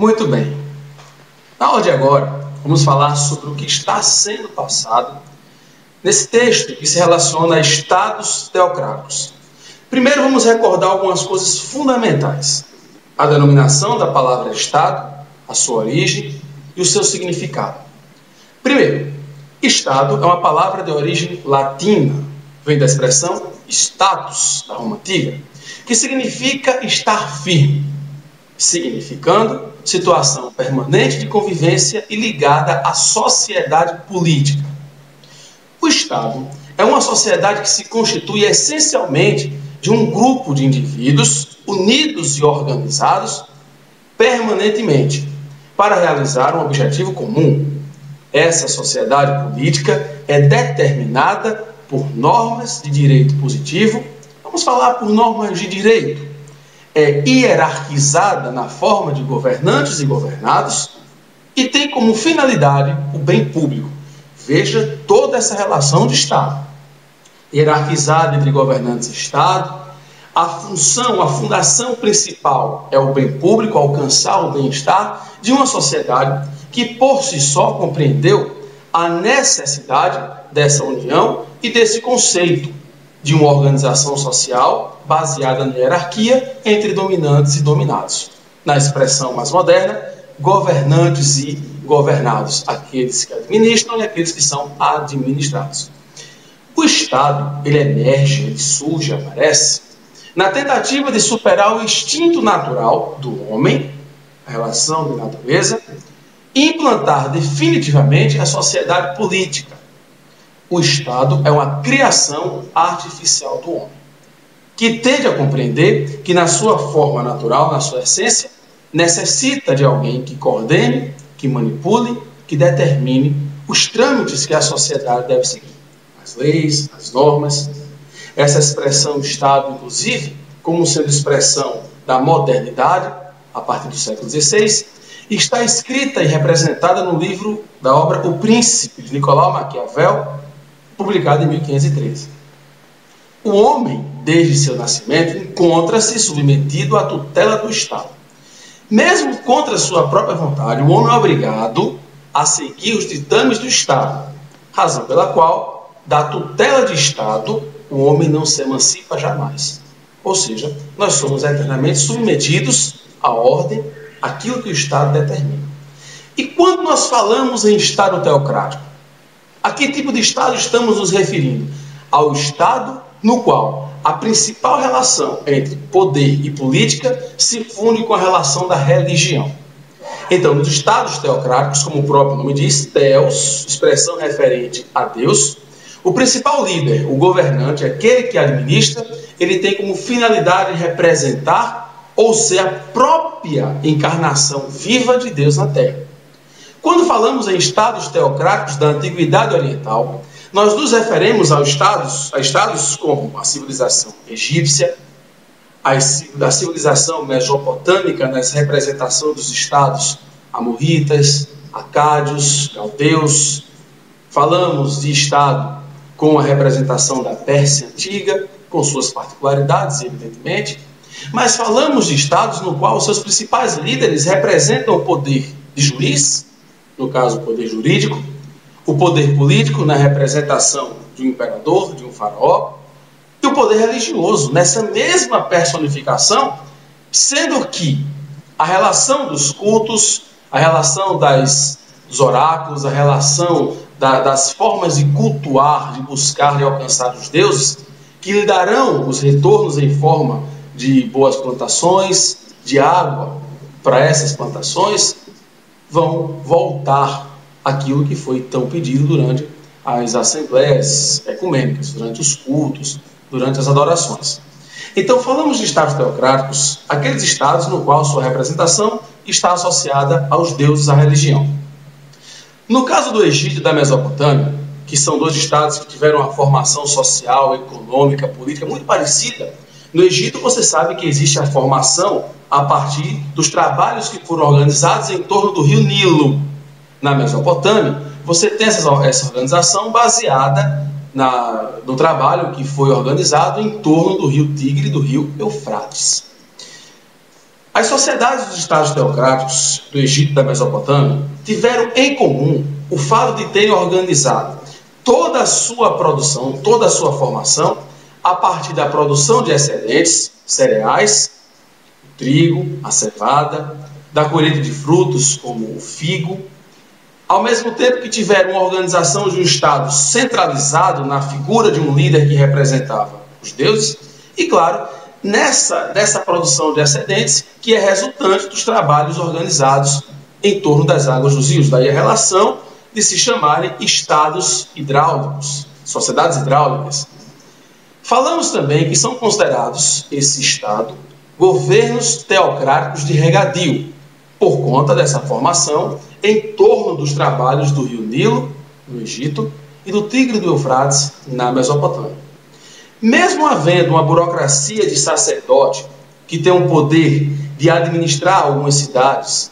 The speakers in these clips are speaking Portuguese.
Muito bem. Na aula de agora, vamos falar sobre o que está sendo passado nesse texto que se relaciona a estados teocráticos. Primeiro, vamos recordar algumas coisas fundamentais. A denominação da palavra Estado, a sua origem e o seu significado. Primeiro, Estado é uma palavra de origem latina, vem da expressão status, da Roma Antiga, que significa estar firme, significando situação permanente de convivência e ligada à sociedade política. O Estado é uma sociedade que se constitui essencialmente de um grupo de indivíduos unidos e organizados permanentemente para realizar um objetivo comum. Essa sociedade política é determinada por normas de direito positivo. Vamos falar por normas de direito. É hierarquizada na forma de governantes e governados e tem como finalidade o bem público. Veja toda essa relação de Estado. Hierarquizada entre governantes e Estado, a fundação principal é o bem público, alcançar o bem-estar de uma sociedade que por si só compreendeu a necessidade dessa união e desse conceito de uma organização social baseada na hierarquia entre dominantes e dominados. Na expressão mais moderna, governantes e governados, aqueles que administram e aqueles que são administrados. O Estado, ele emerge, ele surge, aparece, na tentativa de superar o instinto natural do homem, a relação de natureza, e implantar definitivamente a sociedade política. O Estado é uma criação artificial do homem, que tende a compreender que na sua forma natural, na sua essência, necessita de alguém que coordene, que manipule, que determine os trâmites que a sociedade deve seguir. As leis, as normas. Essa expressão Estado, inclusive, como sendo expressão da modernidade, a partir do século XVI, está escrita e representada no livro da obra O Príncipe, de Nicolau Maquiavel, publicado em 1513. O homem, desde seu nascimento, encontra-se submetido à tutela do Estado. Mesmo contra sua própria vontade, o homem é obrigado a seguir os ditames do Estado, razão pela qual, da tutela de Estado, o homem não se emancipa jamais. Ou seja, nós somos eternamente submetidos à ordem, àquilo que o Estado determina. E quando nós falamos em Estado teocrático, a que tipo de Estado estamos nos referindo? Ao Estado no qual a principal relação entre poder e política se funde com a relação da religião. Então, nos Estados teocráticos, como o próprio nome diz, Theos, expressão referente a Deus, o principal líder, o governante, aquele que administra, ele tem como finalidade representar ou ser a própria encarnação viva de Deus na Terra. Quando falamos em estados teocráticos da Antiguidade Oriental, nós nos referimos a estados como a civilização egípcia, a civilização mesopotâmica, nas representações dos estados amorritas, acádios, caldeus. Falamos de estado com a representação da Pérsia Antiga, com suas particularidades, evidentemente, mas falamos de estados no qual os seus principais líderes representam o poder de juiz, no caso o poder jurídico, o poder político na representação de um imperador, de um faraó, e o poder religioso nessa mesma personificação, sendo que a relação dos cultos, a relação dos oráculos, a relação das formas de cultuar, de buscar, de alcançar os deuses, que lhe darão os retornos em forma de boas plantações, de água para essas plantações, vão voltar aquilo que foi tão pedido durante as assembleias ecumênicas, durante os cultos, durante as adorações. Então, falamos de estados teocráticos, aqueles estados no qual sua representação está associada aos deuses, à religião. No caso do Egito e da Mesopotâmia, que são dois estados que tiveram uma formação social, econômica, política muito parecida, no Egito você sabe que existe a formação a partir dos trabalhos que foram organizados em torno do rio Nilo. Na Mesopotâmia, você tem essa organização baseada no trabalho que foi organizado em torno do rio Tigre e do rio Eufrates. As sociedades dos estados teocráticos do Egito e da Mesopotâmia tiveram em comum o fato de terem organizado toda a sua produção, toda a sua formação, a partir da produção de excedentes, cereais, o trigo, a cevada, da colheita de frutos, como o figo, ao mesmo tempo que tiveram uma organização de um Estado centralizado na figura de um líder que representava os deuses, e, claro, dessa produção de excedentes, que é resultante dos trabalhos organizados em torno das águas dos rios. Daí a relação de se chamarem estados hidráulicos, sociedades hidráulicas. Falamos também que são considerados, esse estado, governos teocráticos de regadio, por conta dessa formação em torno dos trabalhos do rio Nilo, no Egito, e do Tigre do Eufrates, na Mesopotâmia. Mesmo havendo uma burocracia de sacerdote que tem o poder de administrar algumas cidades,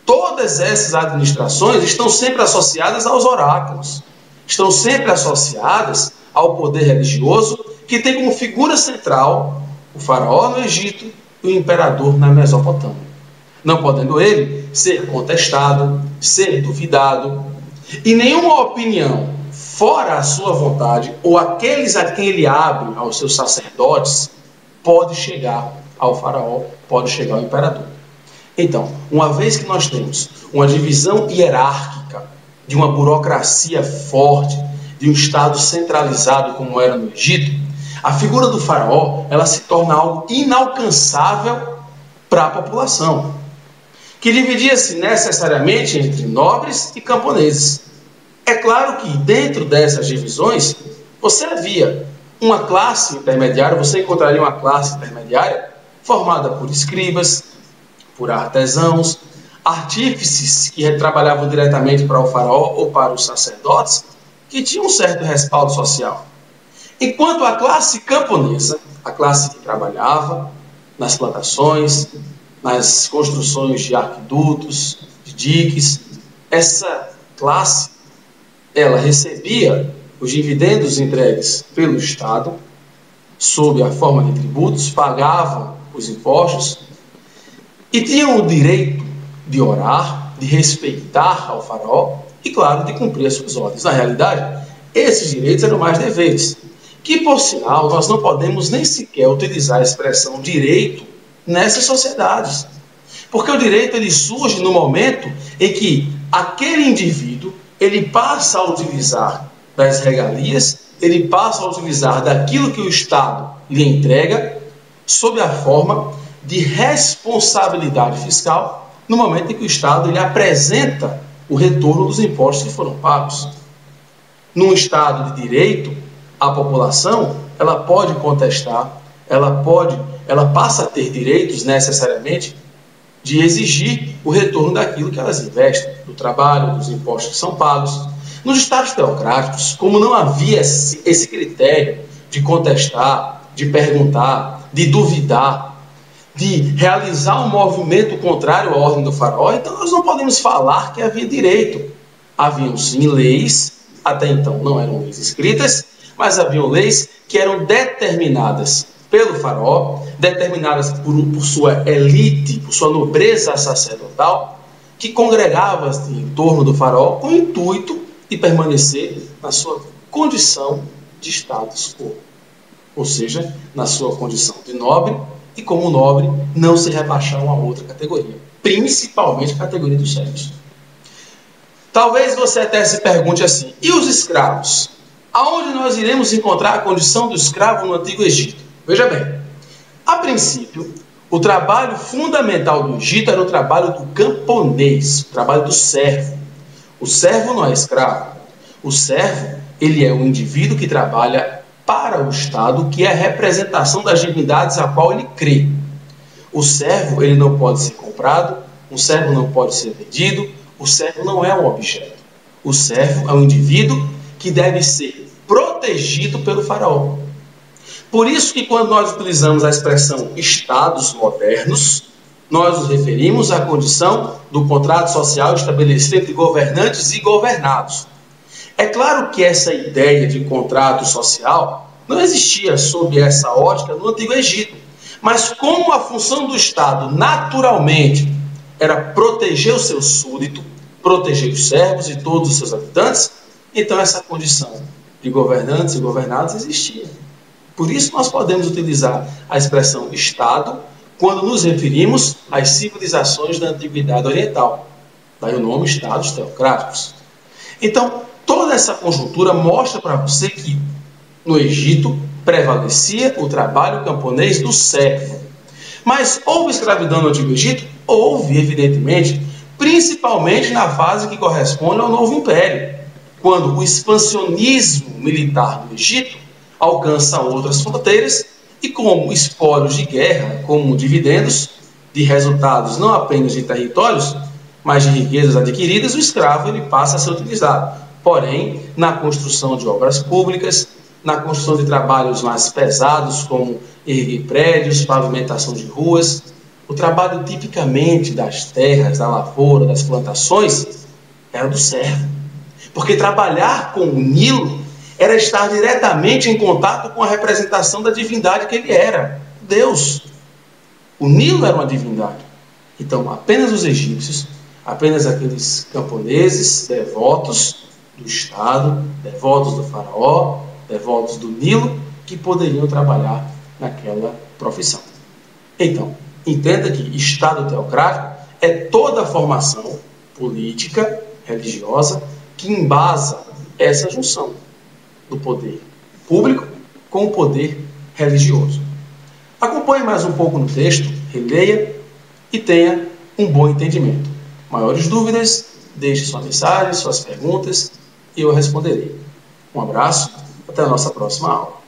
todas essas administrações estão sempre associadas aos oráculos, estão sempre associadas ao poder religioso que tem como figura central o faraó no Egito e o imperador na Mesopotâmia, não podendo ele ser contestado, ser duvidado, e nenhuma opinião fora a sua vontade, ou aqueles a quem ele abre aos seus sacerdotes, pode chegar ao faraó, pode chegar ao imperador. Então, uma vez que nós temos uma divisão hierárquica de uma burocracia forte, de um Estado centralizado como era no Egito, a figura do faraó ela se torna algo inalcançável para a população, que dividia-se necessariamente entre nobres e camponeses. É claro que dentro dessas divisões, você havia uma classe intermediária, você encontraria uma classe intermediária formada por escribas, por artesãos, artífices que trabalhavam diretamente para o faraó ou para os sacerdotes, que tinham um certo respaldo social. Enquanto a classe camponesa, a classe que trabalhava nas plantações, nas construções de aquedutos, de diques, essa classe, ela recebia os dividendos entregues pelo Estado, sob a forma de tributos, pagavam os impostos e tinham o direito de orar, de respeitar ao faraó e, claro, de cumprir as suas ordens. Na realidade, esses direitos eram mais deveres, que, por sinal, nós não podemos nem sequer utilizar a expressão direito nessas sociedades. Porque o direito ele surge no momento em que aquele indivíduo ele passa a utilizar das regalias, ele passa a utilizar daquilo que o Estado lhe entrega sob a forma de responsabilidade fiscal no momento em que o Estado ele apresenta o retorno dos impostos que foram pagos. Num Estado de direito, a população ela pode contestar, ela passa a ter direitos necessariamente de exigir o retorno daquilo que elas investem, do trabalho, dos impostos que são pagos. Nos estados teocráticos, como não havia esse critério de contestar, de perguntar, de duvidar, de realizar um movimento contrário à ordem do faraó, então nós não podemos falar que havia direito. Haviam sim leis, até então não eram leis escritas, mas haviam leis que eram determinadas pelo faraó, determinadas por sua elite, por sua nobreza sacerdotal, que congregava em torno do faraó com o intuito de permanecer na sua condição de status quo, ou seja, na sua condição de nobre, e como nobre não se rebaixar a uma outra categoria, principalmente a categoria dos servos. Talvez você até se pergunte assim, e os escravos? Aonde nós iremos encontrar a condição do escravo no Antigo Egito? Veja bem, a princípio, o trabalho fundamental do Egito era o trabalho do camponês, o trabalho do servo. O servo não é escravo. O servo, ele é um indivíduo que trabalha para o Estado, que é a representação das divindades a qual ele crê. O servo, ele não pode ser comprado, o servo não pode ser vendido, o servo não é um objeto. O servo é um indivíduo que deve ser protegido pelo faraó. Por isso que quando nós utilizamos a expressão estados modernos, nós nos referimos à condição do contrato social estabelecido entre governantes e governados. É claro que essa ideia de contrato social não existia sob essa ótica no Antigo Egito, Mas como a função do Estado, naturalmente, era proteger o seu súdito, proteger os servos e todos os seus habitantes, então essa condição de governantes e governados existia. Por isso nós podemos utilizar a expressão Estado quando nos referimos às civilizações da Antiguidade Oriental. Daí o nome Estados teocráticos. Então, toda essa conjuntura mostra para você que no Egito prevalecia o trabalho camponês do servo. Mas houve escravidão no Antigo Egito? Houve, evidentemente, principalmente na fase que corresponde ao Novo Império, quando o expansionismo militar do Egito alcança outras fronteiras e como espólios de guerra, como dividendos de resultados não apenas de territórios, mas de riquezas adquiridas, o escravo ele passa a ser utilizado. Porém, na construção de obras públicas, na construção de trabalhos mais pesados, como erguer prédios, pavimentação de ruas, o trabalho tipicamente das terras, da lavoura, das plantações, era do servo. Porque trabalhar com o Nilo era estar diretamente em contato com a representação da divindade que ele era, Deus. O Nilo era uma divindade. Então, apenas os egípcios, apenas aqueles camponeses devotos do Estado, devotos do faraó, devotos do Nilo, que poderiam trabalhar naquela profissão. Então, entenda que Estado teocrático é toda a formação política, religiosa, que embasa essa junção do poder público com o poder religioso. Acompanhe mais um pouco no texto, releia e tenha um bom entendimento. Maiores dúvidas, deixe sua mensagem, suas perguntas e eu responderei. Um abraço, até a nossa próxima aula.